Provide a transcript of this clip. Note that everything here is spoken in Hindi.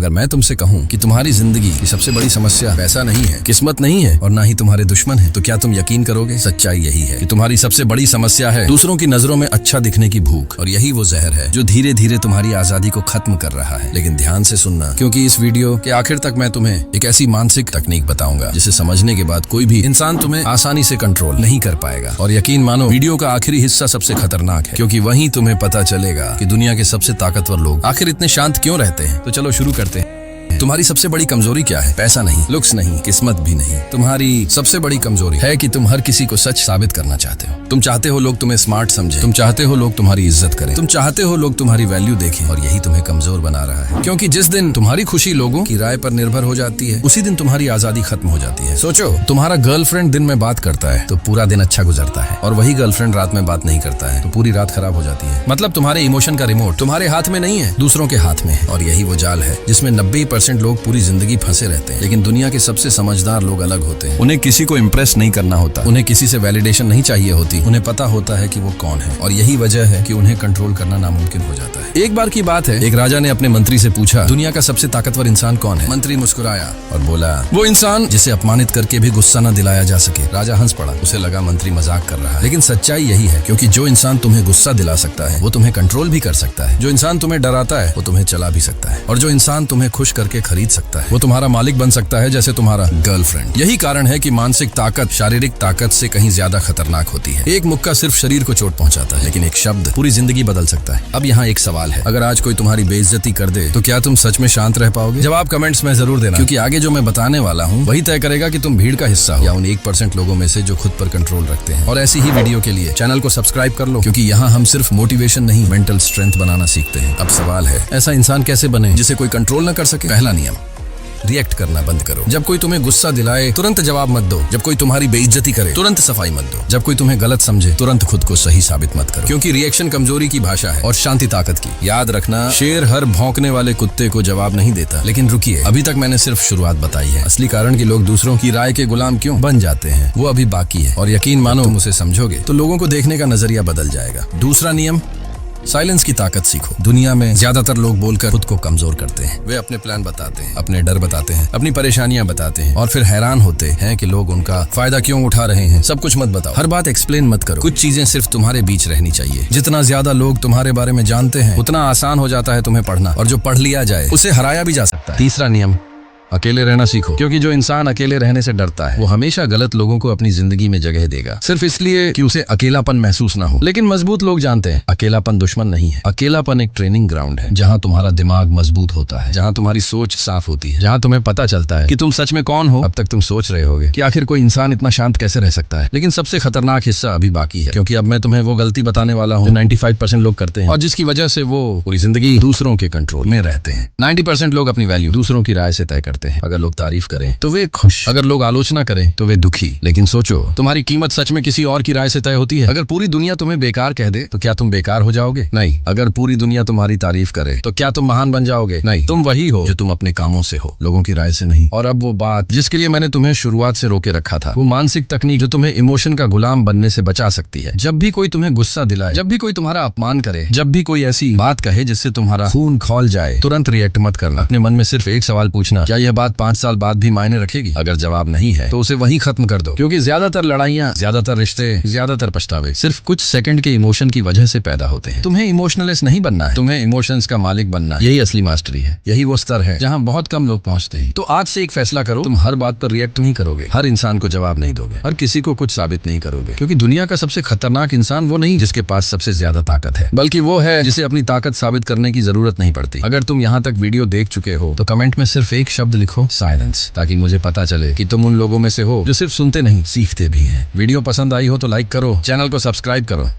अगर मैं तुमसे कहूँ कि तुम्हारी जिंदगी की सबसे बड़ी समस्या पैसा नहीं है, किस्मत नहीं है और ना ही तुम्हारे दुश्मन है, तो क्या तुम यकीन करोगे? सच्चाई यही है कि तुम्हारी सबसे बड़ी समस्या है दूसरों की नजरों में अच्छा दिखने की भूख, और यही वो जहर है जो धीरे धीरे तुम्हारी आजादी को खत्म कर रहा है। लेकिन ध्यान से सुनना, क्योंकि इस वीडियो के आखिर तक मैं तुम्हें एक ऐसी मानसिक तकनीक बताऊंगा जिसे समझने के बाद कोई भी इंसान तुम्हें आसानी से कंट्रोल नहीं कर पाएगा। और यकीन मानो, वीडियो का आखिरी हिस्सा सबसे खतरनाक है, क्योंकि वहीं तुम्हें पता चलेगा कि दुनिया के सबसे ताकतवर लोग आखिर इतने शांत क्यों रहते हैं। तो चलो शुरू करते हैं। तुम्हारी सबसे बड़ी कमजोरी क्या है? पैसा नहीं, लुक्स नहीं, किस्मत भी नहीं। तुम्हारी सबसे बड़ी कमजोरी है कि तुम हर किसी को सच साबित करना चाहते हो। तुम चाहते हो लोग तुम्हें स्मार्ट समझें, तुम चाहते हो लोग तुम्हारी इज्जत करें, तुम चाहते हो लोग तुम्हारी वैल्यू देखें, और यही तुम्हें कमजोर बना रहा है। क्योंकि जिस दिन तुम्हारी खुशी लोगों की राय पर निर्भर हो जाती है, उसी दिन तुम्हारी आजादी खत्म हो जाती है। सोचो, तुम्हारा गर्लफ्रेंड दिन में बात करता है तो पूरा दिन अच्छा गुजरता है, और वही गर्लफ्रेंड रात में बात नहीं करता है तो पूरी रात खराब हो जाती है। मतलब तुम्हारे इमोशन का रिमोट तुम्हारे हाथ में नहीं है, दूसरों के हाथ में है। और यही वो जाल है जिसमें 90% लोग पूरी जिंदगी फंसे रहते हैं। लेकिन दुनिया के सबसे समझदार लोग अलग होते हैं। उन्हें किसी को इम्प्रेस नहीं करना होता, उन्हें किसी से वैलिडेशन नहीं चाहिए होती, उन्हें पता होता है कि वो कौन है। और यही वजह है कि उन्हें कंट्रोल करना नामुमकिन हो जाता है। एक बार की बात है, एक राजा ने अपने मंत्री से पूछा, दुनिया का सबसे ताकतवर इंसान कौन है? मंत्री मुस्कुराया और बोला, वो इंसान जिसे अपमानित करके भी गुस्सा न दिलाया जा सके। राजा हंस पड़ा, उसे लगा मंत्री मजाक कर रहा है। लेकिन सच्चाई यही है, क्योंकि जो इंसान तुम्हें गुस्सा दिला सकता है वो तुम्हें कंट्रोल भी कर सकता है। जो इंसान तुम्हें डराता है वो तुम्हें चला भी सकता है। और जो इंसान तुम्हें खुश करके खरीद सकता है वो तुम्हारा मालिक बन सकता है, जैसे तुम्हारा गर्लफ्रेंड। यही कारण है कि मानसिक ताकत शारीरिक ताकत से कहीं ज्यादा खतरनाक होती है। एक मुक्का सिर्फ शरीर को चोट पहुंचाता है, लेकिन एक शब्द पूरी जिंदगी बदल सकता है। अब यहाँ एक सवाल है, अगर आज कोई तुम्हारी बेइज्जती कर दे तो क्या तुम सच में शांत रह पाओगे? जवाब कमेंट्स में जरूर देना, क्योंकि आगे जो मैं बताने वाला हूँ वही तय करेगा कि तुम भीड़ का हिस्सा हो या उन 1% लोगों में से जो खुद पर कंट्रोल रखते हैं। और ऐसी ही वीडियो के लिए चैनल को सब्सक्राइब कर लो, क्योंकि यहाँ हम सिर्फ मोटिवेशन नहीं, मेंटल स्ट्रेंथ बनाना सीखते हैं। अब सवाल है, ऐसा इंसान कैसे बने जिसे कोई कंट्रोल न कर सके? पहला नियम, रिएक्ट करना बंद करो। जब कोई तुम्हें गुस्सा दिलाए तुरंत जवाब मत दो। जब कोई तुम्हारी बेइज्जती करे तुरंत सफाई मत दो। जब कोई तुम्हें गलत समझे तुरंत खुद को सही साबित मत करो, क्योंकि रिएक्शन कमजोरी की भाषा है और शांति ताकत की। याद रखना, शेर हर भौंकने वाले कुत्ते को जवाब नहीं देता। लेकिन रुकिए, अभी तक मैंने सिर्फ शुरुआत बताई है। असली कारण कि लोग दूसरों की राय के गुलाम क्यों बन जाते हैं वो अभी बाकी है। और यकीन मानो, तुम उसे समझोगे तो लोगों को देखने का नजरिया बदल जाएगा। दूसरा नियम, साइलेंस की ताकत सीखो। दुनिया में ज्यादातर लोग बोलकर खुद को कमजोर करते हैं। वे अपने प्लान बताते हैं, अपने डर बताते हैं, अपनी परेशानियां बताते हैं, और फिर हैरान होते हैं कि लोग उनका फायदा क्यों उठा रहे हैं। सब कुछ मत बताओ, हर बात एक्सप्लेन मत करो। कुछ चीजें सिर्फ तुम्हारे बीच रहनी चाहिए। जितना ज्यादा लोग तुम्हारे बारे में जानते हैं उतना आसान हो जाता है तुम्हें पढ़ना, और जो पढ़ लिया जाए उसे हराया भी जा सकता है। तीसरा नियम, अकेले रहना सीखो, क्योंकि जो इंसान अकेले रहने से डरता है वो हमेशा गलत लोगों को अपनी जिंदगी में जगह देगा, सिर्फ इसलिए कि उसे अकेलापन महसूस ना हो। लेकिन मजबूत लोग जानते हैं, अकेलापन दुश्मन नहीं है। अकेलापन एक ट्रेनिंग ग्राउंड है, जहाँ तुम्हारा दिमाग मजबूत होता है, जहाँ तुम्हारी सोच साफ होती है, जहाँ तुम्हें पता चलता है कि तुम सच में कौन हो। अब तक तुम सोच रहे होगे कि आखिर कोई इंसान इतना शांत कैसे रह सकता है, लेकिन सबसे खतरनाक हिस्सा अभी बाकी है, क्योंकि अब मैं तुम्हें वो गलती बताने वाला हूँ जो 95% लोग करते हैं, और जिसकी वजह से वो पूरी जिंदगी दूसरों के कंट्रोल में रहते हैं। 90% लोग अपनी वैल्यू दूसरों की राय से तय करते हैं। अगर लोग तारीफ करें तो वे खुश, अगर लोग आलोचना करें तो वे दुखी। लेकिन सोचो, तुम्हारी कीमत सच में किसी और की राय से तय होती है? अगर पूरी दुनिया तुम्हें बेकार कह दे तो क्या तुम बेकार हो जाओगे? नहीं। अगर पूरी दुनिया तुम्हारी तारीफ करे तो क्या तुम महान बन जाओगे? नहीं। तुम वही हो जो तुम अपने कामों से हो, लोगों की राय से नहीं। और अब वो बात जिसके लिए मैंने तुम्हें शुरुआत से रोके रखा था, वो मानसिक तकनीक जो तुम्हें इमोशन का गुलाम बनने से बचा सकती है। जब भी कोई तुम्हें गुस्सा दिलाए, जब भी कोई तुम्हारा अपमान करे, जब भी कोई ऐसी बात कहे जिससे तुम्हारा खून खौल जाए, तुरंत रिएक्ट मत करना। अपने मन में सिर्फ एक सवाल पूछना, क्या यह बात 5 साल बाद भी मायने रखेगी? अगर जवाब नहीं है तो उसे वहीं खत्म कर दो, क्योंकि ज्यादातर लड़ाइयाँ, ज्यादातर रिश्ते, ज्यादातर पछतावे सिर्फ कुछ सेकंड के इमोशन की वजह से पैदा होते हैं। तुम्हें इमोशनलेस नहीं बनना है, तुम्हें इमोशंस का मालिक बनना है। यही असली मास्टरी है, यही वो स्तर है जहाँ बहुत कम लोग पहुँचते हैं। तो आज से एक फैसला करो, तुम हर बात पर रिएक्ट नहीं करोगे, हर इंसान को जवाब नहीं दोगे, हर किसी को कुछ साबित नहीं करोगे, क्योंकि दुनिया का सबसे खतरनाक इंसान वो नहीं जिसके पास सबसे ज्यादा ताकत है, बल्कि वो है जिसे अपनी ताकत साबित करने की जरूरत नहीं पड़ती। अगर तुम यहाँ तक वीडियो देख चुके हो तो कमेंट में सिर्फ एक शब्द लिखो, साइलेंस, ताकि मुझे पता चले कि तुम उन लोगों में से हो जो सिर्फ सुनते नहीं, सीखते भी हैं। वीडियो पसंद आई हो तो लाइक करो, चैनल को सब्सक्राइब करो।